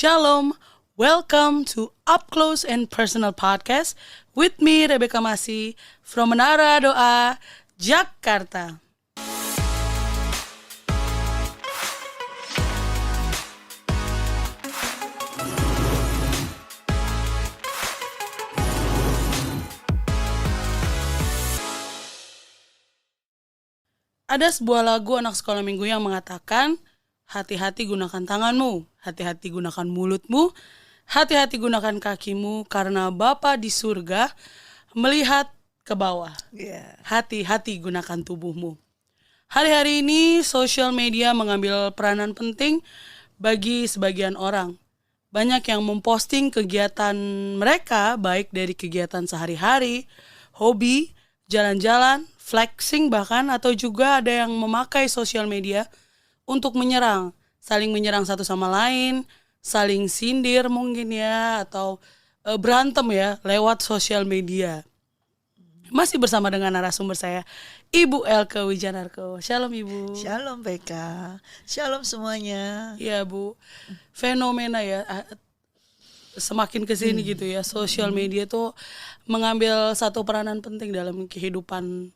Shalom, welcome to Up Close and Personal Podcast with me Rebecca Masih from Menara Doa, Jakarta. Ada sebuah lagu anak sekolah minggu yang mengatakan, hati-hati gunakan tanganmu, hati-hati gunakan mulutmu, hati-hati gunakan kakimu, karena Bapa di surga melihat ke bawah. Hati-hati gunakan tubuhmu. Hari-hari ini sosial media mengambil peranan penting bagi sebagian orang. Banyak yang memposting kegiatan mereka, baik dari kegiatan sehari-hari, hobi, jalan-jalan, flexing bahkan, atau juga ada yang memakai sosial media untuk menyerang, saling menyerang satu sama lain, saling sindir mungkin ya, atau berantem ya lewat sosial media. Masih bersama dengan narasumber saya, Ibu Elke Wijanarko. Shalom Ibu. Shalom Beka. Shalom semuanya. Iya Bu, fenomena ya semakin kesini gitu ya, sosial media tuh mengambil satu peranan penting dalam kehidupan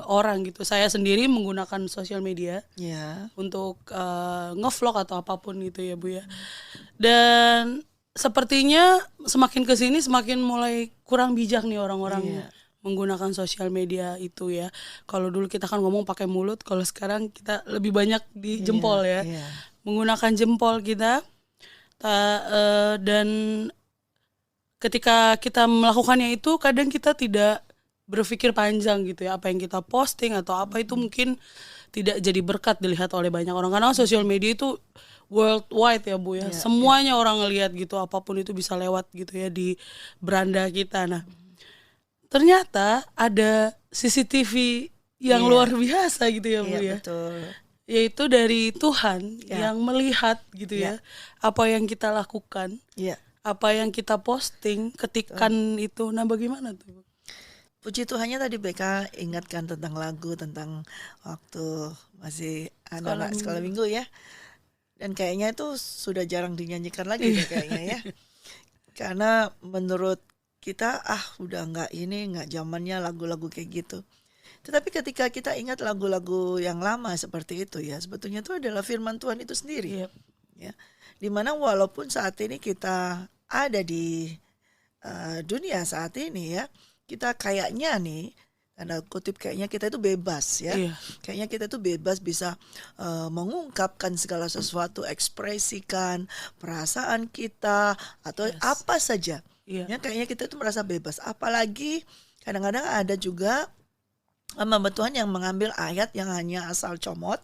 orang gitu. Saya sendiri menggunakan sosial media untuk ngevlog atau apapun gitu ya Bu ya. Dan sepertinya semakin kesini semakin mulai kurang bijak nih orang-orang menggunakan sosial media itu ya. Kalau dulu kita kan ngomong pakai mulut, kalau sekarang kita lebih banyak di jempol ya. Menggunakan jempol kita. Dan ketika kita melakukannya itu kadang kita tidak berpikir panjang gitu ya, apa yang kita posting atau apa itu mungkin tidak jadi berkat dilihat oleh banyak orang, karena sosial media itu worldwide ya Bu ya, semuanya orang ngelihat gitu, apapun itu bisa lewat gitu ya di beranda kita. Nah ternyata ada CCTV yang luar biasa gitu ya Bu ya, betul. Yaitu dari Tuhan yang melihat gitu ya apa yang kita lakukan, apa yang kita posting, ketikan itu. Nah bagaimana tuh Bu? Puji Tuhannya tadi Beka ingatkan tentang lagu, tentang waktu masih anak-anak sekolah minggu ya. Dan kayaknya itu sudah jarang dinyanyikan lagi kayaknya ya. Karena menurut kita udah nggak zamannya lagu-lagu kayak gitu. Tetapi ketika kita ingat lagu-lagu yang lama seperti itu ya, sebetulnya itu adalah firman Tuhan itu sendiri. Ya. Dimana walaupun saat ini kita ada di dunia saat ini ya, kita kayaknya nih, tanda kutip kayaknya kita itu bebas ya. Kayaknya kita itu bebas bisa mengungkapkan segala sesuatu, ekspresikan perasaan kita atau apa saja. Ya, kayaknya kita itu merasa bebas. Apalagi kadang-kadang ada juga hamba Tuhan yang mengambil ayat yang hanya asal comot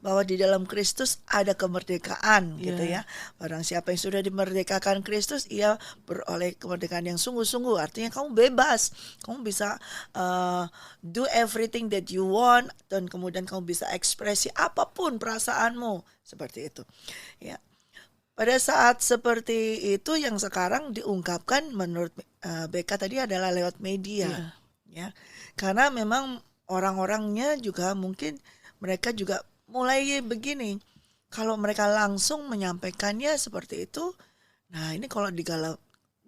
bahwa di dalam Kristus ada kemerdekaan gitu ya. Barang siapa yang sudah dimerdekakan Kristus, ia beroleh kemerdekaan yang sungguh-sungguh. Artinya kamu bebas, kamu bisa do everything that you want, dan kemudian kamu bisa ekspresi apapun perasaanmu seperti itu. Ya. Pada saat seperti itu yang sekarang diungkapkan menurut Beka tadi adalah lewat media. Ya. Karena memang orang-orangnya juga mungkin mereka juga mulai begini. Kalau mereka langsung menyampaikannya seperti itu, nah ini kalau di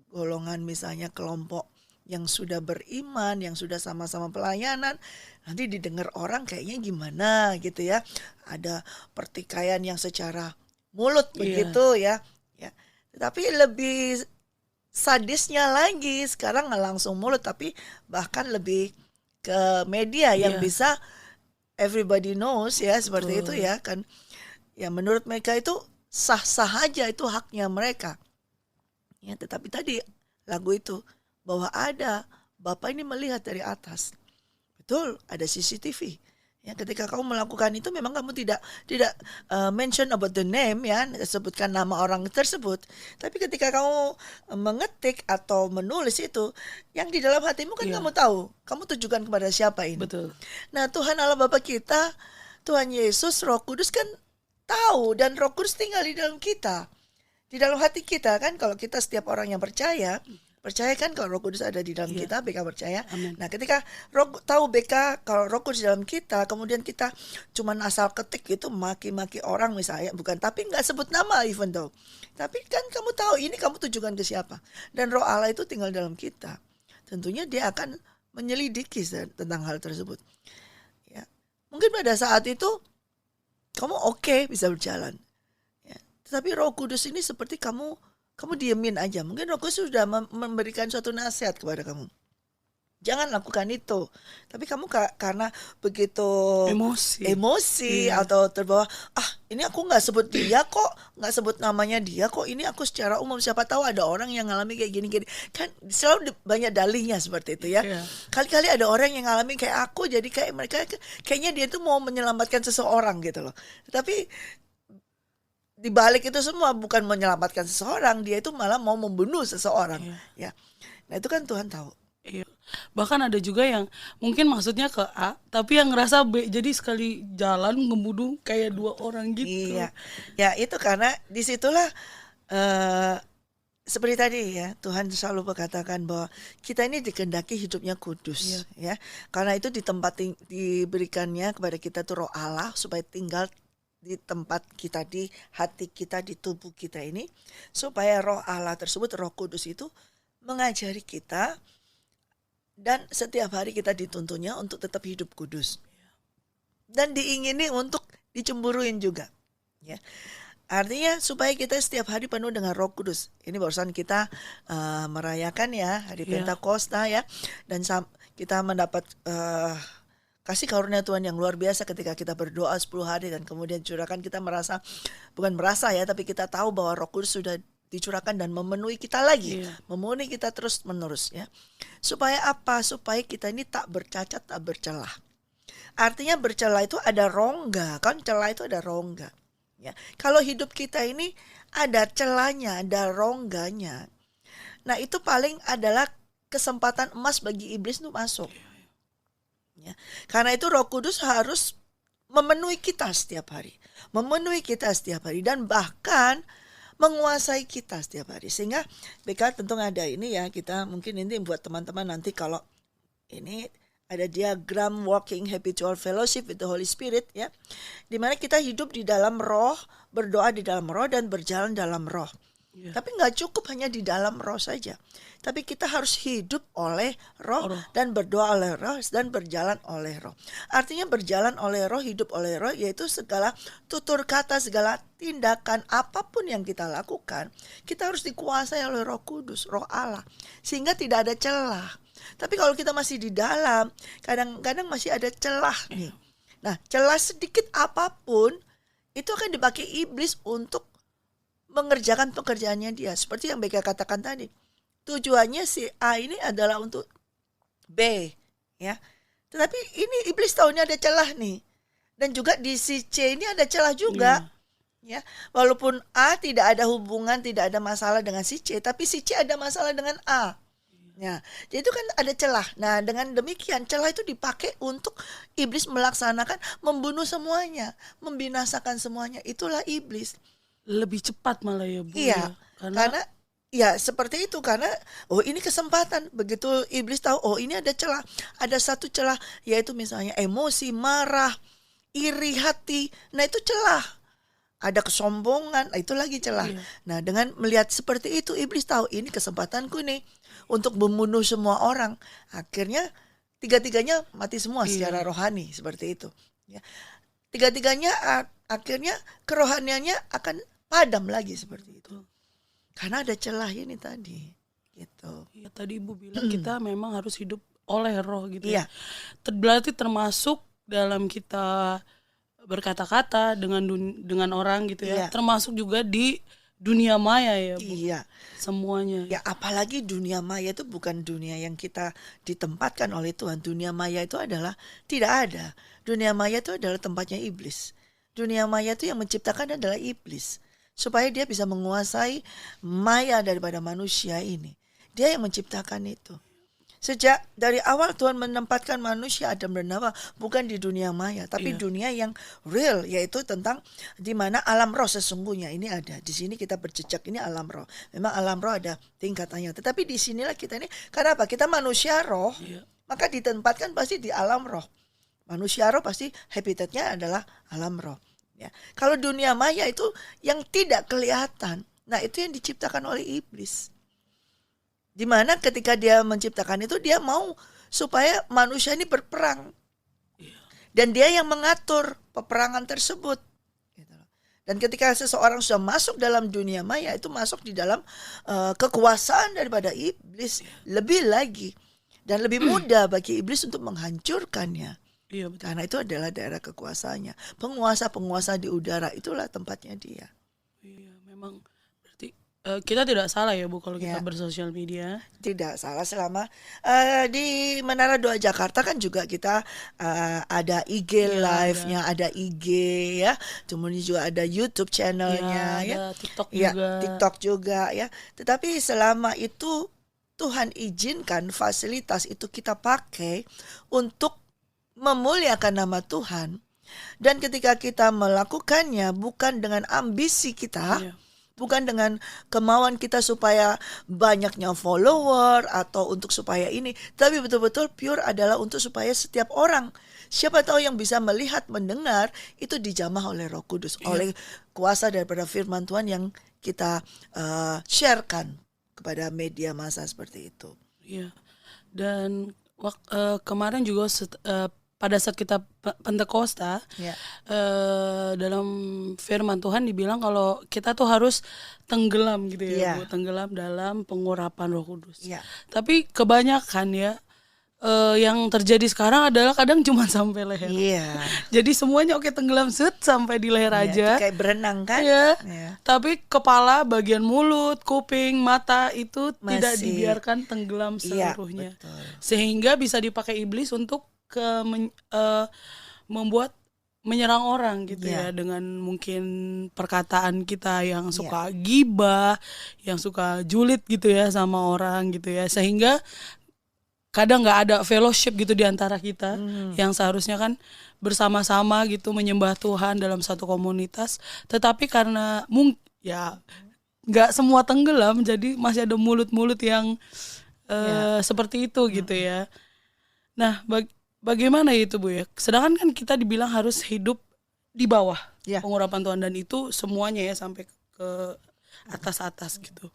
golongan misalnya kelompok yang sudah beriman, yang sudah sama-sama pelayanan, nanti didengar orang kayaknya gimana gitu ya. Ada pertikaian yang secara mulut begitu ya. Tetapi lebih sadisnya lagi sekarang nggak langsung mulut, tapi bahkan lebih ke media yang bisa everybody knows ya, seperti itu ya kan. Ya menurut mereka itu sah-sah aja, itu haknya mereka. Ya, tetapi tadi lagu itu bahwa ada Bapa ini melihat dari atas. Betul, ada CCTV. Ya, ketika kamu melakukan itu memang kamu tidak mention about the name ya, sebutkan nama orang tersebut. Tapi ketika kamu mengetik atau menulis itu, yang di dalam hatimu kan kamu tahu, kamu tujukan kepada siapa ini. Betul. Nah Tuhan Allah Bapa kita, Tuhan Yesus, Roh Kudus kan tahu, dan Roh Kudus tinggal di dalam kita, di dalam hati kita kan. Kalau kita setiap orang yang percaya, Percaya kan kalau Roh Kudus ada di dalam Iya. kita, BK percaya. Amin. Nah, ketika tahu BK kalau Roh Kudus di dalam kita, kemudian kita cuman asal ketik gitu maki-maki orang misalnya, bukan, tapi nggak sebut nama even though. Tapi kan kamu tahu ini kamu tujukan ke siapa. Dan Roh Allah itu tinggal dalam kita. Tentunya dia akan menyelidiki tentang hal tersebut. Ya. Mungkin pada saat itu kamu oke, bisa berjalan. Ya. Tetapi Roh Kudus ini seperti kamu diemin aja. Mungkin Roh Kudus sudah memberikan suatu nasihat kepada kamu. Jangan lakukan itu. Tapi kamu karena begitu emosi Iya. atau terbawa, ini aku nggak sebut dia kok, nggak sebut namanya dia kok, ini aku secara umum, siapa tahu ada orang yang ngalami kayak gini-gini. Kan selalu banyak dalihnya seperti itu ya. Iya. Kali-kali ada orang yang ngalami kayak aku, jadi kayak mereka kayaknya dia tuh mau menyelamatkan seseorang gitu loh. Tapi di balik itu semua bukan menyelamatkan seseorang, dia itu malah mau membunuh seseorang. Iya. Ya. Nah, itu kan Tuhan tahu. Iya. Bahkan ada juga yang mungkin maksudnya ke A, tapi yang ngerasa B, jadi sekali jalan ngebunuh kayak 2 orang gitu. Iya, ya itu karena disitulah seperti tadi ya, Tuhan selalu berkatakan bahwa kita ini dikehendaki hidupnya kudus, ya. Karena itu diberikannya kepada kita tuh Roh Allah supaya tinggal di tempat kita, di hati kita, di tubuh kita ini, supaya Roh Allah tersebut, Roh Kudus itu mengajari kita. Dan setiap hari kita dituntunnya untuk tetap hidup kudus. Dan diingini untuk dicemburuin juga. Ya. Artinya supaya kita setiap hari penuh dengan Roh Kudus. Ini barusan kita merayakan ya hari Pentakosta ya. Dan kita mendapat kasih karunia Tuhan yang luar biasa ketika kita berdoa 10 hari. Dan kemudian curahkan, kita bukan merasa ya, tapi kita tahu bahwa Roh Kudus sudah dicurahkan dan memenuhi kita lagi, memenuhi kita terus menerus ya. Supaya apa? Supaya kita ini tak bercacat, tak bercelah. Artinya bercelah itu ada rongga, kan celah itu ada rongga. Ya. Kalau hidup kita ini ada celahnya, ada rongganya. Nah, itu paling adalah kesempatan emas bagi iblis untuk masuk. Ya. Karena itu Roh Kudus harus memenuhi kita setiap hari. Memenuhi kita setiap hari dan bahkan menguasai kita setiap hari. Sehingga BK tentu ada ini ya, kita mungkin ini buat teman-teman nanti kalau ini ada diagram Walking Habitual Fellowship with the Holy Spirit ya. Dimana kita hidup di dalam Roh, berdoa di dalam Roh dan berjalan dalam Roh. Tapi gak cukup hanya di dalam Roh saja. Tapi kita harus hidup oleh Roh dan berdoa oleh Roh dan berjalan oleh Roh. Artinya berjalan oleh Roh, hidup oleh Roh, yaitu segala tutur kata, segala tindakan apapun yang kita lakukan, kita harus dikuasai oleh Roh Kudus, Roh Allah. Sehingga tidak ada celah. Tapi kalau kita masih di dalam, kadang-kadang masih ada celah nih. Nah, celah sedikit apapun itu akan dipakai iblis untuk mengerjakan pekerjaannya dia. Seperti yang BK katakan tadi. Tujuannya si A ini adalah untuk B. Ya. Tetapi ini iblis tahunya ada celah nih. Dan juga di si C ini ada celah juga. Ya. Walaupun A tidak ada hubungan, tidak ada masalah dengan si C. Tapi si C ada masalah dengan A. Ya, jadi itu kan ada celah. Nah, dengan demikian celah itu dipakai untuk iblis melaksanakan, membunuh semuanya, membinasakan semuanya. Itulah iblis. Lebih cepat malah ya Bu. Iya, karena ya seperti itu, karena ini kesempatan. Begitu iblis tahu ini ada celah, ada satu celah, yaitu misalnya emosi, marah, iri hati. Nah, itu celah. Ada kesombongan, itu lagi celah. Nah, dengan melihat seperti itu, iblis tahu ini kesempatanku nih untuk membunuh semua orang. Akhirnya tiga-tiganya mati semua secara rohani, seperti itu. Ya. Tiga-tiganya akhirnya kerohaniannya akan padam lagi seperti itu. Karena ada celah ini tadi. Gitu. Ya, tadi Ibu bilang kita memang harus hidup oleh Roh gitu ya. Berarti termasuk dalam kita berkata-kata dengan orang gitu ya. Termasuk juga di dunia maya ya Bu. Iya. Semuanya. Ya, apalagi dunia maya itu bukan dunia yang kita ditempatkan oleh Tuhan. Dunia maya itu adalah tidak ada. Dunia maya itu adalah tempatnya iblis. Dunia maya itu yang menciptakan adalah iblis. Supaya dia bisa menguasai maya daripada manusia ini. Dia yang menciptakan itu. Sejak dari awal Tuhan menempatkan manusia Adam dan Hawa bukan di dunia maya, tapi Iya. dunia yang real, yaitu tentang di mana alam roh sesungguhnya ini ada. Di sini kita berjejak, ini alam roh. Memang alam roh ada tingkatannya, tetapi di sinilah kita ini, karena apa? Kita manusia roh, Iya. maka ditempatkan pasti di alam roh. Manusia roh pasti habitatnya adalah alam roh. Ya. Kalau dunia maya itu yang tidak kelihatan, nah itu yang diciptakan oleh iblis. Dimana ketika dia menciptakan itu, dia mau supaya manusia ini berperang. Dan dia yang mengatur peperangan tersebut. Gitu loh. Dan ketika seseorang sudah masuk dalam dunia maya, itu masuk di dalam kekuasaan daripada iblis. Lebih lagi. Dan lebih mudah bagi iblis untuk menghancurkannya. Iya, betul. Karena itu adalah daerah kekuasaannya. Penguasa-penguasa di udara, itulah tempatnya dia. Iya, memang berarti kita tidak salah ya Bu kalau kita Ya. bersosial media. Tidak salah selama di Menara Doa Jakarta kan juga kita ada IG Iya, live-nya, ada IG ya, kemudian juga ada YouTube channelnya ya, Ada TikTok ya juga. TikTok juga ya. Tetapi selama itu Tuhan izinkan fasilitas itu kita pakai untuk memuliakan nama Tuhan. Dan ketika kita melakukannya bukan dengan ambisi kita, Iya. bukan dengan kemauan kita supaya banyaknya follower atau untuk supaya ini, tapi betul-betul pure adalah untuk supaya setiap orang, siapa tahu yang bisa melihat, mendengar, itu dijamah oleh Roh Kudus, oleh kuasa daripada firman Tuhan yang kita sharekan kepada media massa seperti itu. Iya. Dan kemarin juga pada saat kita Pentakosta, Ya. dalam firman Tuhan dibilang kalau kita tuh harus tenggelam gitu ya, Iya. Bu, tenggelam dalam pengurapan Roh Kudus. Ya. Tapi kebanyakan ya yang terjadi sekarang adalah kadang cuma sampai leher. Iya. Jadi semuanya oke tenggelam sampai di leher Iya, aja. itu kayak berenang kan? Iya. Iya. Tapi kepala, bagian mulut, kuping, mata itu tidak Masih. dibiarkan tenggelam Iya, seluruhnya. betul. Sehingga bisa dipakai iblis untuk membuat menyerang orang gitu Iya. ya, dengan mungkin perkataan kita yang suka gibah, yang suka julid gitu ya sama orang gitu ya, sehingga kadang nggak ada fellowship gitu di antara kita yang seharusnya kan bersama-sama gitu menyembah Tuhan dalam satu komunitas, tetapi karena ya nggak semua tenggelam, jadi masih ada mulut-mulut yang seperti itu gitu ya. Nah, bagaimana itu Bu ya? Sedangkan kan kita dibilang harus hidup di bawah pengurapan Tuhan, dan itu semuanya ya sampai ke atas-atas gitu.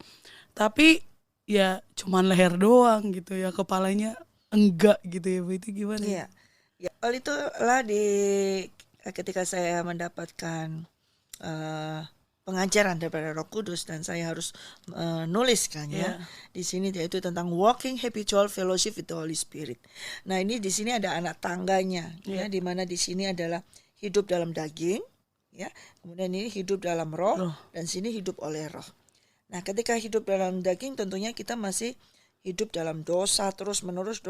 Tapi ya cuman leher doang gitu ya, kepalanya enggak gitu ya Bu, itu gimana? Iya. Ya, oleh itulah ketika saya mendapatkan pengajaran daripada Roh Kudus dan saya harus nuliskan ya. Di sini yaitu tentang walking habitual fellowship with the Holy Spirit. Nah, ini di sini ada anak tangganya ya, di mana di sini adalah hidup dalam daging ya. Kemudian ini hidup dalam roh. Dan sini hidup oleh roh. Nah, ketika hidup dalam daging tentunya kita masih hidup dalam dosa terus menerus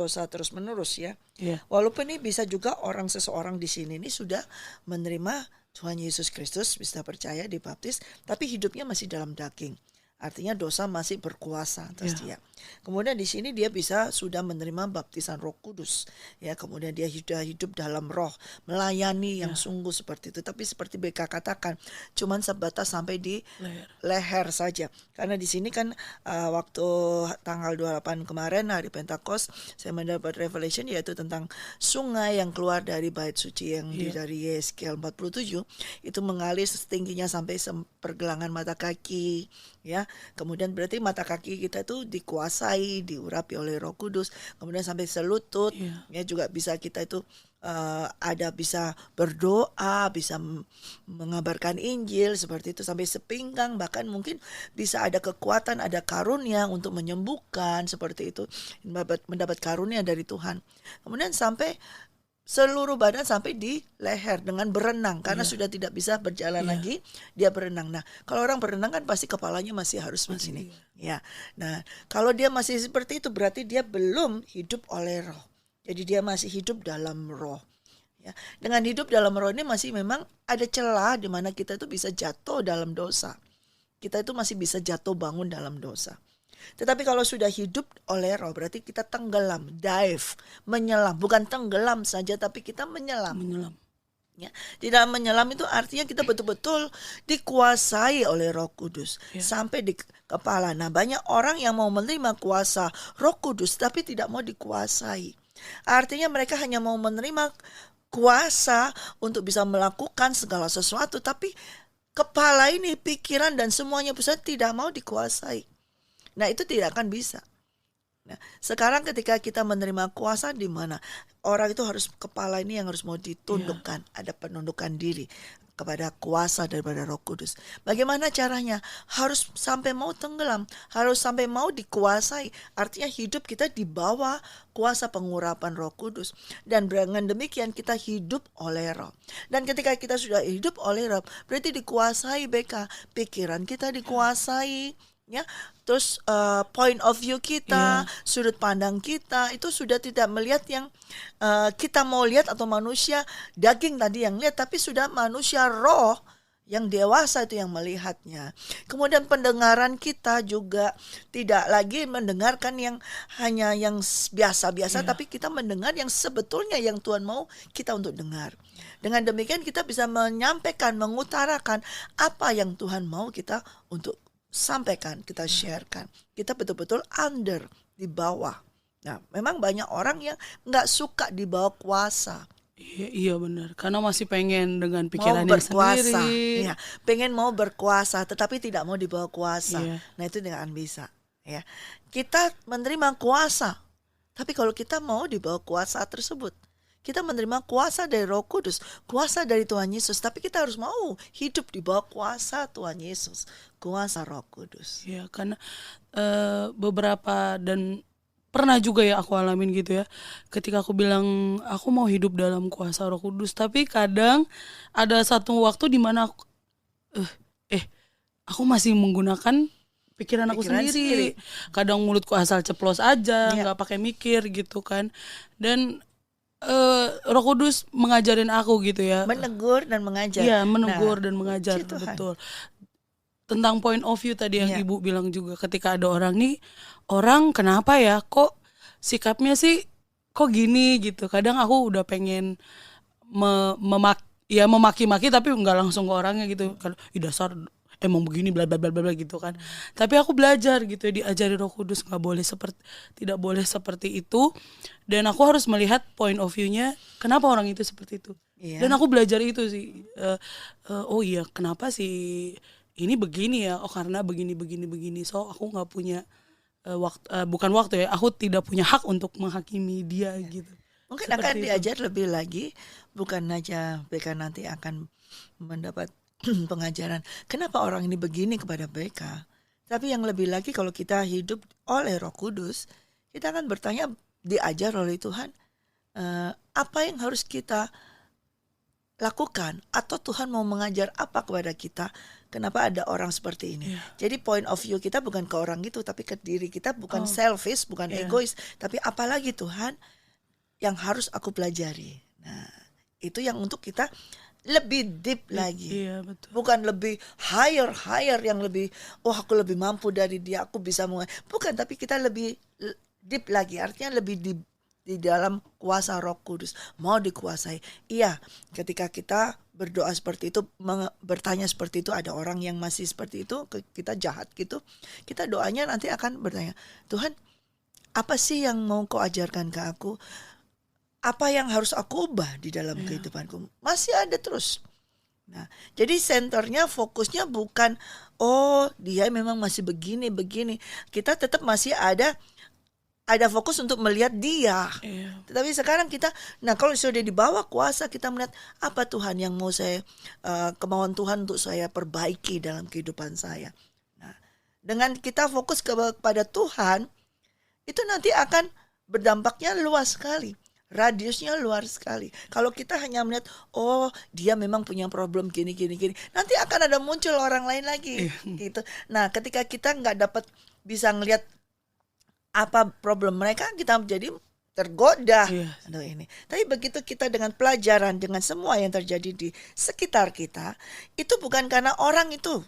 ya. Walaupun ini bisa juga seseorang di sini ini sudah menerima Tuhan Yesus Kristus, bisa percaya, dibaptis, tapi hidupnya masih dalam daging. Artinya dosa masih berkuasa atas dia. Kemudian di sini dia sudah menerima baptisan Roh Kudus. Ya, kemudian dia hidup dalam roh, melayani yang sungguh seperti itu. Tapi seperti BK katakan, cuman sebatas sampai di leher saja. Karena di sini kan waktu tanggal 28 kemarin hari Pentakosta, saya mendapat revelation yaitu tentang sungai yang keluar dari bait suci yang dari Yeskiel 47 itu mengalir setingginya sampai pergelangan mata kaki ya. Kemudian berarti mata kaki kita itu dikuasai, diurapi oleh Roh Kudus. Kemudian sampai selutut ya, juga bisa kita itu bisa berdoa, bisa mengabarkan Injil seperti itu, sampai sepinggang, bahkan mungkin bisa ada kekuatan, ada karunia untuk menyembuhkan seperti itu, mendapat karunia dari Tuhan. Kemudian sampai seluruh badan sampai di leher dengan berenang karena sudah tidak bisa berjalan lagi, dia berenang. Nah, kalau orang berenang kan pasti kepalanya masih harus begini. Ya. Nah, kalau dia masih seperti itu berarti dia belum hidup oleh roh. Jadi dia masih hidup dalam roh. Ya. Dengan hidup dalam roh ini masih memang ada celah di mana kita itu bisa jatuh dalam dosa. Kita itu masih bisa jatuh bangun dalam dosa. Tetapi kalau sudah hidup oleh roh, berarti kita tenggelam, dive, menyelam. Bukan tenggelam saja, tapi kita menyelam. Menyelam. Ya, di dalam menyelam itu artinya kita betul-betul dikuasai oleh Roh Kudus sampai di kepala. Nah, banyak orang yang mau menerima kuasa Roh Kudus tapi tidak mau dikuasai. Artinya mereka hanya mau menerima kuasa untuk bisa melakukan segala sesuatu, tapi kepala ini, pikiran dan semuanya pusat tidak mau dikuasai. Nah, itu tidak akan bisa. Nah, sekarang ketika kita menerima kuasa, di mana orang itu harus, kepala ini yang harus mau ditundukkan, ada penundukan diri kepada kuasa daripada Roh Kudus. Bagaimana caranya? Harus sampai mau tenggelam, harus sampai mau dikuasai. Artinya hidup kita di bawah kuasa pengurapan Roh Kudus, dan dengan demikian kita hidup oleh Roh. Dan ketika kita sudah hidup oleh Roh, berarti dikuasai BK, pikiran kita dikuasai. Ya, terus point of view kita, sudut pandang kita itu sudah tidak melihat yang kita mau lihat atau manusia daging tadi yang lihat, tapi sudah manusia roh yang dewasa itu yang melihatnya. Kemudian pendengaran kita juga tidak lagi mendengarkan yang hanya yang biasa-biasa, tapi kita mendengar yang sebetulnya yang Tuhan mau kita untuk dengar. Dengan demikian kita bisa menyampaikan, mengutarakan apa yang Tuhan mau kita untuk sampaikan, kita sharekan. Kita betul-betul under, di bawah. Nah, memang banyak orang yang nggak suka di bawah kuasa. Iya benar, karena masih pengen dengan pikirannya mau berkuasa, sendiri. ya, pengen mau berkuasa, tetapi tidak mau di bawah kuasa. Iya. Nah, itu tidak akan bisa. Ya, kita menerima kuasa, tapi kalau kita mau di bawah kuasa tersebut, kita menerima kuasa dari Roh Kudus, kuasa dari Tuhan Yesus, tapi kita harus mau hidup di bawah kuasa Tuhan Yesus, kuasa Roh Kudus. Ya, karena beberapa dan pernah juga ya aku alamin gitu ya. Ketika aku bilang aku mau hidup dalam kuasa Roh Kudus, tapi kadang ada satu waktu di mana aku aku masih menggunakan pikiran aku sendiri. Kadang mulutku asal ceplos aja, nggak pakai mikir gitu kan. Dan Roh Kudus mengajarin aku gitu ya. Menegur dan mengajar. Iya, menegur dan mengajar, betul. Tentang point of view tadi yang Ibu bilang juga, ketika ada orang kenapa ya kok sikapnya sih kok gini gitu. Kadang aku udah pengen memaki-maki tapi nggak langsung ke orangnya gitu. Kalau dasar emang begini bla bla bla bla gitu kan. Tapi aku belajar gitu ya, diajari Roh Kudus tidak boleh seperti itu, dan aku harus melihat point of view-nya kenapa orang itu seperti itu. Dan aku belajar itu sih. Oh iya, kenapa sih ini begini ya? Oh karena begini. So aku nggak punya waktu ya. Aku tidak punya hak untuk menghakimi dia gitu. Mungkin seperti akan diajar lebih lagi, bukan aja BK nanti akan mendapat pengajaran kenapa orang ini begini kepada BK, tapi yang lebih lagi kalau kita hidup oleh Roh Kudus, kita akan bertanya, diajar oleh Tuhan, apa yang harus kita lakukan, atau Tuhan mau mengajar apa kepada kita, kenapa ada orang seperti ini. Jadi point of view kita bukan ke orang itu, tapi ke diri kita, bukan selfish, bukan egois, tapi apalagi Tuhan yang harus aku pelajari. Nah, itu yang untuk kita lebih deep lagi. Iya, betul. Bukan lebih higher yang lebih aku lebih mampu dari dia, aku bisa bukan, tapi kita lebih deep lagi, artinya lebih di dalam kuasa Roh Kudus, mau dikuasai. Iya, ketika kita berdoa seperti itu, bertanya seperti itu, ada orang yang masih seperti itu, kita jahat gitu, kita doanya nanti akan bertanya, Tuhan, apa sih yang mau kau ajarkan ke aku? Apa yang harus aku ubah di dalam kehidupanku? Masih ada terus. Nah, jadi senternya, fokusnya bukan dia memang masih begini. Kita tetap masih ada fokus untuk melihat dia. Tetapi sekarang kita, kalau sudah di bawah kuasa, kita melihat apa Tuhan yang mau saya, kemauan Tuhan untuk saya perbaiki dalam kehidupan saya. Nah, dengan kita fokus kepada Tuhan, itu nanti akan berdampaknya luas sekali. Radiusnya luar sekali. Kalau kita hanya melihat, dia memang punya problem gini, nanti akan ada muncul orang lain lagi, gitu. Nah, ketika kita nggak dapat bisa ngelihat apa problem mereka, kita menjadi tergoda. Ini. Tapi begitu kita dengan pelajaran, dengan semua yang terjadi di sekitar kita, itu bukan karena orang itu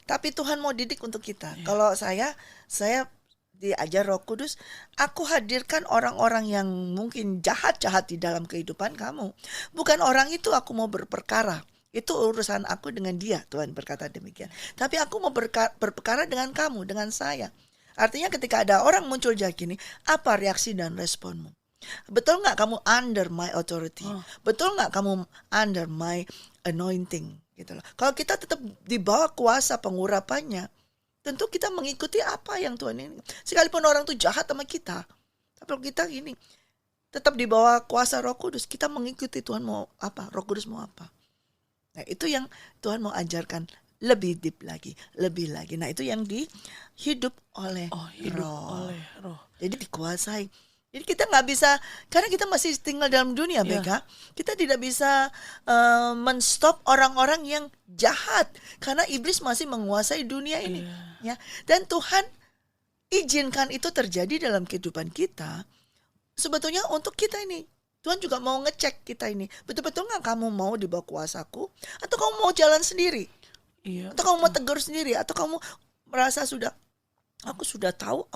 Tapi Tuhan mau didik untuk kita. Kalau saya diajar Roh Kudus, aku hadirkan orang-orang yang mungkin jahat-jahat di dalam kehidupan kamu. Bukan orang itu aku mau berperkara. Itu urusan aku dengan dia, Tuhan berkata demikian. Tapi aku mau berperkara dengan kamu, dengan saya. Artinya ketika ada orang muncul jahat gini, apa reaksi dan responmu? Betul nggak kamu under my authority? Betul nggak kamu under my anointing? Gitu loh. Kalau kita tetap di bawah kuasa pengurapannya, tentu kita mengikuti apa yang Tuhan ini. Sekalipun orang itu jahat sama kita, tapi kalau kita gini, tetap di bawah kuasa Roh Kudus, kita mengikuti Tuhan mau apa, Roh Kudus mau apa. Nah itu yang Tuhan mau ajarkan lebih deep lagi, lebih lagi. Nah itu yang dihidup oleh Roh. Jadi dikuasai. Jadi kita nggak bisa, karena kita masih tinggal dalam dunia, Beka. Kita tidak bisa menstop orang-orang yang jahat, karena iblis masih menguasai dunia ini. Ya, dan Tuhan izinkan itu terjadi dalam kehidupan kita. Sebetulnya untuk kita ini, Tuhan juga mau ngecek kita ini, betul-betul nggak kamu mau di bawah kuasaku, atau kamu mau jalan sendiri, atau kamu mau tegur sendiri, atau kamu merasa aku sudah tahu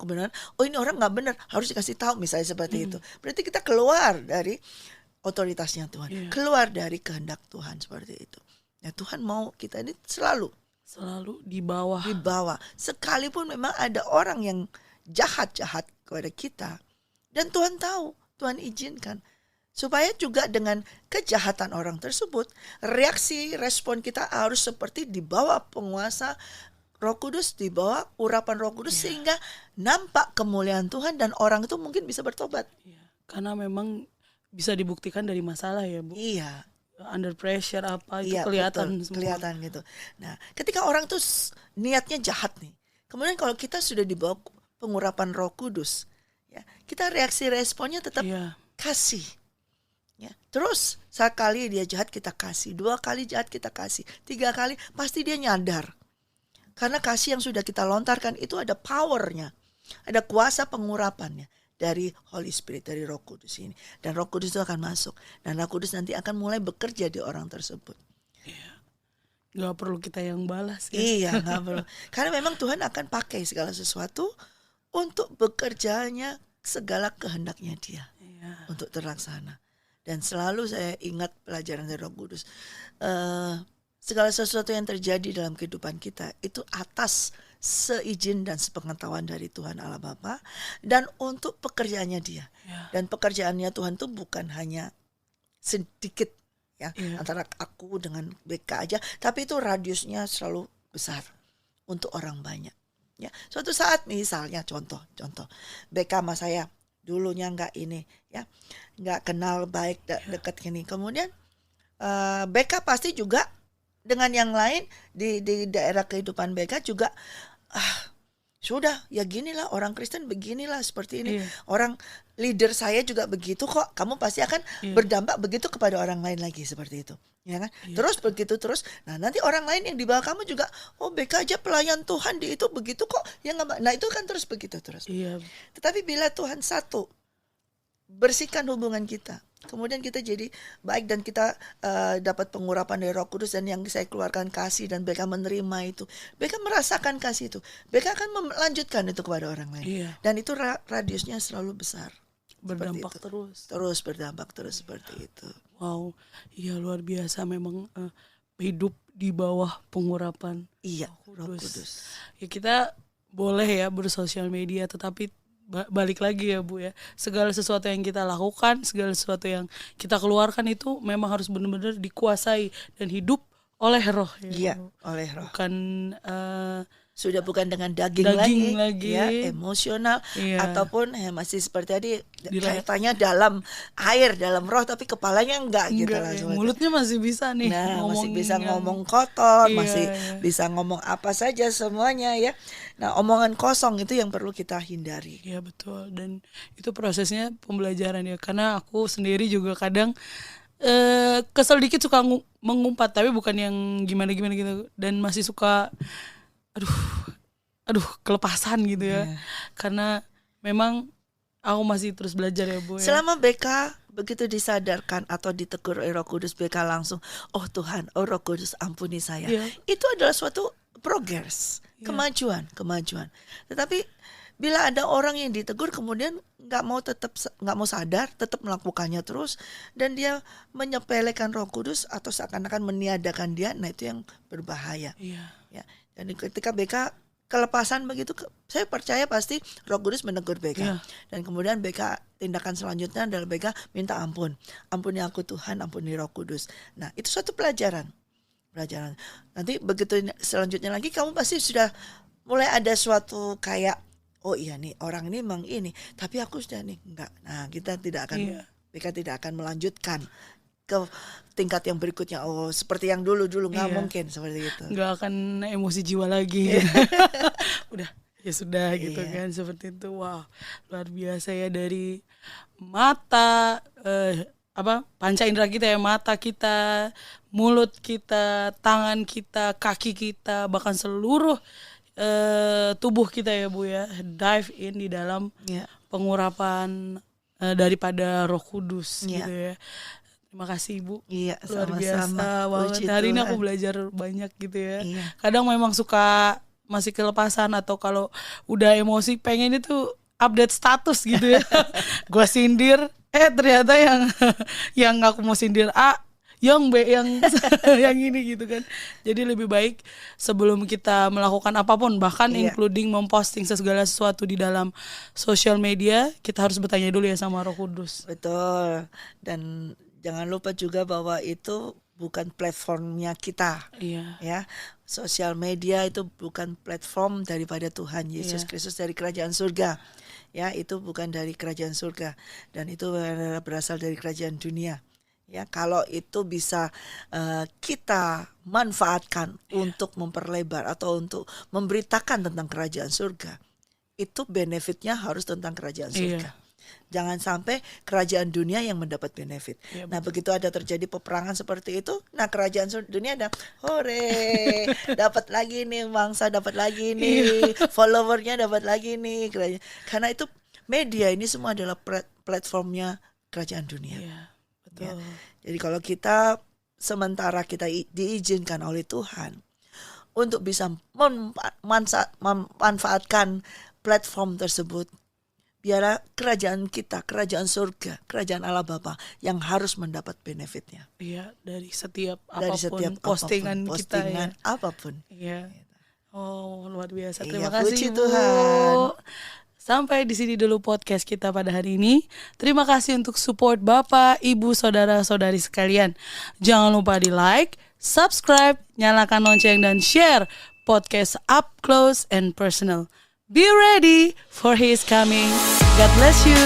kebenaran. Oh ini orang nggak benar, harus dikasih tahu, misalnya seperti itu. Berarti kita keluar dari otoritasnya Tuhan, keluar dari kehendak Tuhan seperti itu. Nah Tuhan mau kita ini selalu di bawah. Sekalipun memang ada orang yang jahat-jahat kepada kita, dan Tuhan tahu, Tuhan izinkan supaya juga dengan kejahatan orang tersebut, reaksi respon kita harus seperti di bawah penguasa Roh Kudus, di bawah urapan Roh Kudus, sehingga nampak kemuliaan Tuhan dan orang itu mungkin bisa bertobat. Karena memang bisa dibuktikan dari masalah ya, Bu. Iya. Under pressure apa itu kelihatan betul, kelihatan gitu. Nah, ketika orang tuh niatnya jahat nih, kemudian kalau kita sudah di bawah pengurapan Roh Kudus, ya, kita reaksi responnya tetap kasih. Ya, terus sekali dia jahat kita kasih, 2 kali jahat kita kasih, 3 kali pasti dia nyadar. Karena kasih yang sudah kita lontarkan itu ada powernya, ada kuasa pengurapannya dari Holy Spirit, dari Roh Kudus ini. Dan Roh Kudus itu akan masuk, dan Roh Kudus nanti akan mulai bekerja di orang tersebut. Gak perlu kita yang balas ya. Iya, gak perlu. Karena memang Tuhan akan pakai segala sesuatu untuk bekerjanya segala kehendaknya dia, untuk terlaksana. Dan selalu saya ingat pelajaran dari Roh Kudus, segala sesuatu yang terjadi dalam kehidupan kita itu atas seizin dan sepengetahuan dari Tuhan Allah Bapa, dan untuk pekerjaannya dia. Dan pekerjaannya Tuhan itu bukan hanya sedikit ya, antara aku dengan BK aja, tapi itu radiusnya selalu besar untuk orang banyak. Ya, suatu saat misalnya contoh BK sama saya dulunya nggak kenal baik dekat gini, kemudian BK pasti juga dengan yang lain di daerah kehidupan BK juga sudah ya ginilah, orang Kristen beginilah seperti ini. Orang leader saya juga begitu kok. Kamu pasti akan berdampak begitu kepada orang lain lagi seperti itu. Ya kan? Terus begitu terus. Nah, nanti orang lain yang di bawah kamu juga, oh BK aja pelayan Tuhan di itu begitu kok. Ya enggak. Nah, itu kan terus begitu terus. Tetapi bila Tuhan satu bersihkan hubungan kita, kemudian kita jadi baik dan kita dapat pengurapan dari Roh Kudus, dan yang saya keluarkan kasih, dan BK menerima itu, BK merasakan kasih itu, BK akan melanjutkan itu kepada orang lain. Dan itu radiusnya selalu besar, berdampak terus berdampak terus seperti itu. Wow, iya luar biasa memang hidup di bawah pengurapan Roh Kudus. Ya kita boleh ya bersosial media, tetapi balik lagi ya Bu ya, segala sesuatu yang kita lakukan, segala sesuatu yang kita keluarkan itu memang harus benar-benar dikuasai dan hidup oleh Roh ya. Oleh Roh. Bukan sudah bukan dengan daging lagi ya, emosional ataupun masih seperti tadi kaitannya dalam air, dalam roh, tapi kepalanya enggak gitu lah. Mulutnya masih bisa nih. Nah, masih bisa ngomong kotor, masih bisa ngomong apa saja semuanya ya. Nah, omongan kosong itu yang perlu kita hindari. Iya betul, dan itu prosesnya pembelajaran ya, karena aku sendiri juga kadang kesel dikit suka mengumpat, tapi bukan yang gimana-gimana gitu, dan masih suka aduh kelepasan gitu ya. Karena memang aku masih terus belajar ya Bu ya. Selama BK begitu disadarkan atau ditegur Roh Kudus, BK langsung, oh Tuhan, oh Roh Kudus ampuni saya. Itu adalah suatu progress, kemajuan. Tetapi bila ada orang yang ditegur kemudian nggak mau sadar, tetap melakukannya terus, dan dia menyepelekan Roh Kudus atau seakan-akan meniadakan dia, nah itu yang berbahaya. Iya. Ya. Dan ketika BK kelepasan begitu, saya percaya pasti Roh Kudus menegur BK. Iya. Dan kemudian BK tindakan selanjutnya adalah BK minta ampun. Ampuni aku Tuhan, ampuni Roh Kudus. Nah, itu suatu pelajaran. Nanti begitu selanjutnya lagi kamu pasti sudah mulai ada suatu kayak, oh iya nih orang ini memang ini, tapi aku sudah nih enggak. Nah, kita tidak akan BK tidak akan melanjutkan ke tingkat yang berikutnya. Oh, seperti yang dulu nggak mungkin seperti itu. Nggak akan emosi jiwa lagi. Udah, ya sudah gitu kan, seperti itu. Wah, luar biasa ya, dari mata panca indera kita ya, mata kita, mulut kita, tangan kita, kaki kita, bahkan seluruh tubuh kita ya Bu ya, dive in di dalam pengurapan daripada Roh Kudus gitu ya. Terima kasih Ibu. Iya, luar sama-sama. biasa banget. Hari ini aku belajar banyak gitu ya. Iya. Kadang memang suka masih kelepasan, atau kalau udah emosi pengen itu update status gitu ya. Gua sindir, ternyata yang aku mau sindir A, yang B, yang ini gitu kan. Jadi lebih baik sebelum kita melakukan apapun, bahkan including memposting segala sesuatu di dalam sosial media, kita harus bertanya dulu ya sama Roh Kudus. Betul. Dan jangan lupa juga bahwa itu bukan platformnya kita. Iya. Ya. Sosial media itu bukan platform daripada Tuhan Yesus Kristus dari kerajaan surga. Ya, itu bukan dari kerajaan surga, dan itu berasal dari kerajaan dunia. Ya, kalau itu bisa kita manfaatkan untuk memperlebar atau untuk memberitakan tentang kerajaan surga, itu benefitnya harus tentang kerajaan surga. Jangan sampai kerajaan dunia yang mendapat benefit. Nah, begitu ada terjadi peperangan seperti itu, nah kerajaan dunia ada, hore, dapat lagi nih mangsa, dapat lagi nih followernya, dapat lagi nih. Karena itu media ini semua adalah platformnya kerajaan dunia. Ya. Jadi kalau kita sementara kita diizinkan oleh Tuhan untuk bisa memanfaatkan platform tersebut, biarlah kerajaan kita, kerajaan surga, kerajaan Allah Bapa yang harus mendapat benefitnya. Iya, dari setiap postingan kita ya. Apapun. Iya. Oh, luar biasa. Terima kasih kasih Tuhan. Sampai di sini dulu podcast kita pada hari ini. Terima kasih untuk support Bapak, Ibu, Saudara-saudari sekalian. Jangan lupa di like, subscribe, nyalakan lonceng, dan share podcast Up Close and Personal. Be ready for His coming. God bless you.